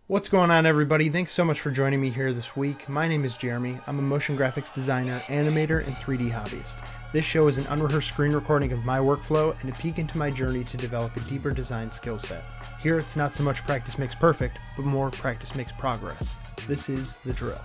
What's going on, everybody? Thanks so much for joining me here this week. My name is Jeremy. I'm a motion graphics designer, animator, and 3D hobbyist. This show is an unrehearsed screen recording of my workflow and a peek into my journey to develop a deeper design skill set. Here it's not so much practice makes perfect, but more practice makes progress. This is the drill.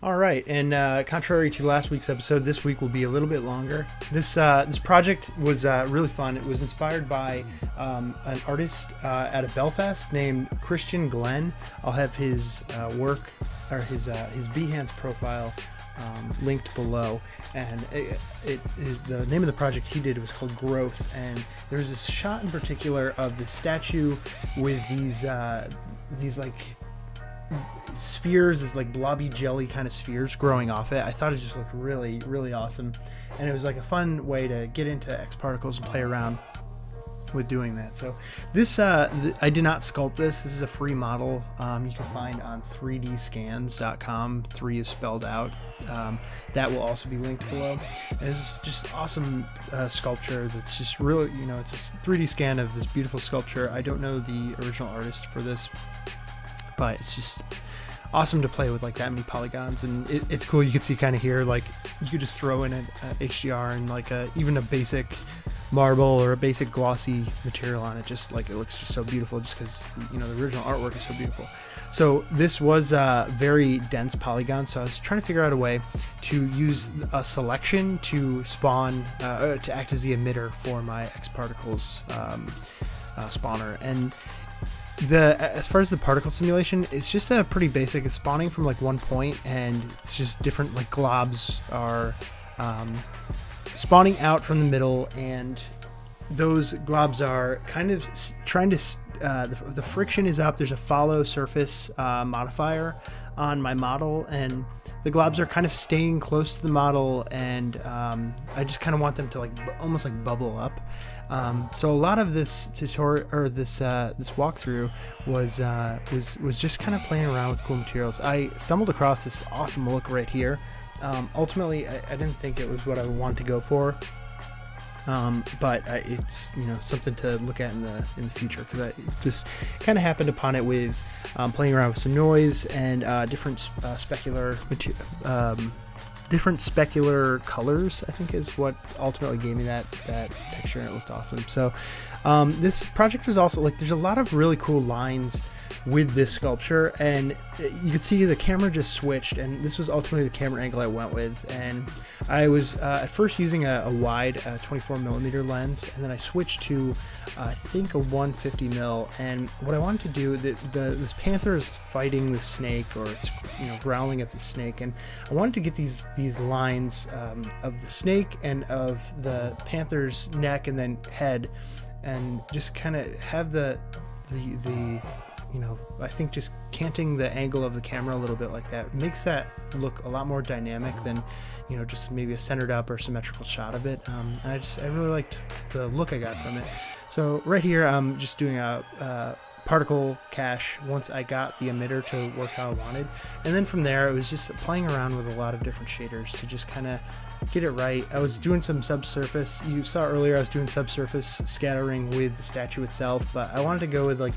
All right, and contrary to last week's episode, this week will be a little bit longer. This project was really fun. It was inspired by an artist out of Belfast named Christian Glenn. I'll have his work or his Behance profile linked below, and it is the name of the project he did was called Growth. And there was this shot in particular of the statue with these like spheres, is like blobby jelly kind of spheres growing off it. I thought it just looked really, really awesome, and it was like a fun way to get into xParticles and play around with doing that. So this I did not sculpt this. This is a free model you can find on 3dscans.com. 3 is spelled out. That will also be linked below. And it's just awesome sculpture that's just really, it's a 3D scan of this beautiful sculpture. I don't know the original artist for this, but it's just awesome to play with like that many polygons, and it's cool. You can see kind of here, like you could just throw in an HDR and like even a basic marble or a basic glossy material on it, just like it looks just so beautiful, just because the original artwork is so beautiful. So this was very dense polygon, so I was trying to figure out a way to use a selection to spawn to act as the emitter for my xParticles spawner. And as far as the particle simulation, it's just a pretty basic. It's spawning from like one point, and it's just different like globs are spawning out from the middle, and those globs are kind of trying to the friction is up. There's a xpFollowSurface modifier on my model, and the globs are kind of staying close to the model, and I just kind of want them to like almost like bubble up. So a lot of this tutorial or this walkthrough was just kind of playing around with cool materials. I stumbled across this awesome look right here. Ultimately, I didn't think it was what I wanted to go for, but it's something to look at in the future, because I just kind of happened upon it with playing around with some noise and different specular material. Different specular colors, I think, is what ultimately gave me that texture, and it looked awesome. So this project was also like, there's a lot of really cool lines with this sculpture, and you can see the camera just switched, and this was ultimately the camera angle I went with. And I was at first using a wide 24mm lens, and then I switched to I think a 150mm. And what I wanted to do, this panther is fighting the snake, or it's growling at the snake, and I wanted to get these lines of the snake and of the panther's neck and then head, and just kind of have the I think just canting the angle of the camera a little bit like that makes that look a lot more dynamic than just maybe a centered up or symmetrical shot of it. And I really liked the look I got from it. So right here I'm just doing a particle cache once I got the emitter to work how I wanted, and then from there it was just playing around with a lot of different shaders to just kind of get it right. I was doing some subsurface. You saw earlier I was doing subsurface scattering with the statue itself, but I wanted to go with like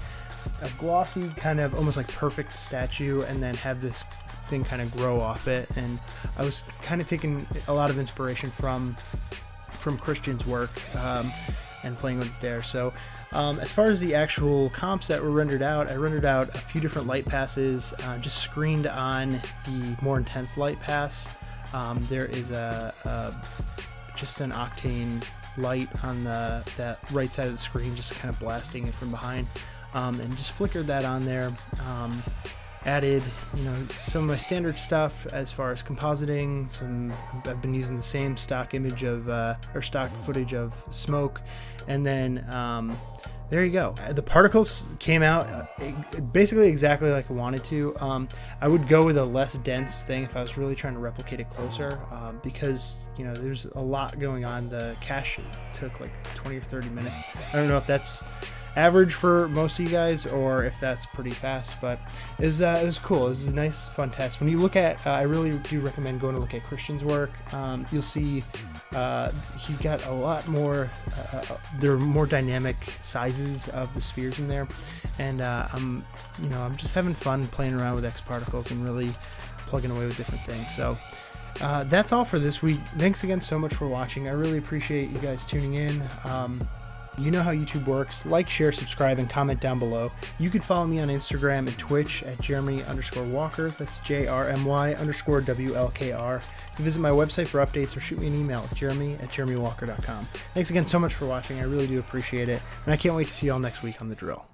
a glossy kind of almost like perfect statue, and then have this thing kind of grow off it. And I was kind of taking a lot of inspiration from Christian's work and playing with it there. So as far as the actual comps that were rendered out, I rendered out a few different light passes, just screened on the more intense light pass. There is just an octane light on that right side of the screen, just kind of blasting it from behind. And just flickered that on there. Added, some of my standard stuff as far as compositing. I've been using the same stock image of or stock footage of smoke, and then there you go. The particles came out basically exactly like I wanted to. I would go with a less dense thing if I was really trying to replicate it closer, because there's a lot going on. The cache took like 20 or 30 minutes. I don't know if that's average for most of you guys, or if that's pretty fast. But it was cool. It was a nice, fun test. When you look at, I really do recommend going to look at Christian's work. You'll see he got a lot more. There are more dynamic sizes of the spheres in there, and I'm just having fun playing around with X particles and really plugging away with different things. So that's all for this week. Thanks again so much for watching. I really appreciate you guys tuning in. You know how YouTube works. Like, share, subscribe, and comment down below. You can follow me on Instagram and Twitch at Jeremy_Walker. That's JRMY_WLKR. You can visit my website for updates or shoot me an email at jeremy@jeremywalker.com. Thanks again so much for watching. I really do appreciate it. And I can't wait to see you all next week on The Drill.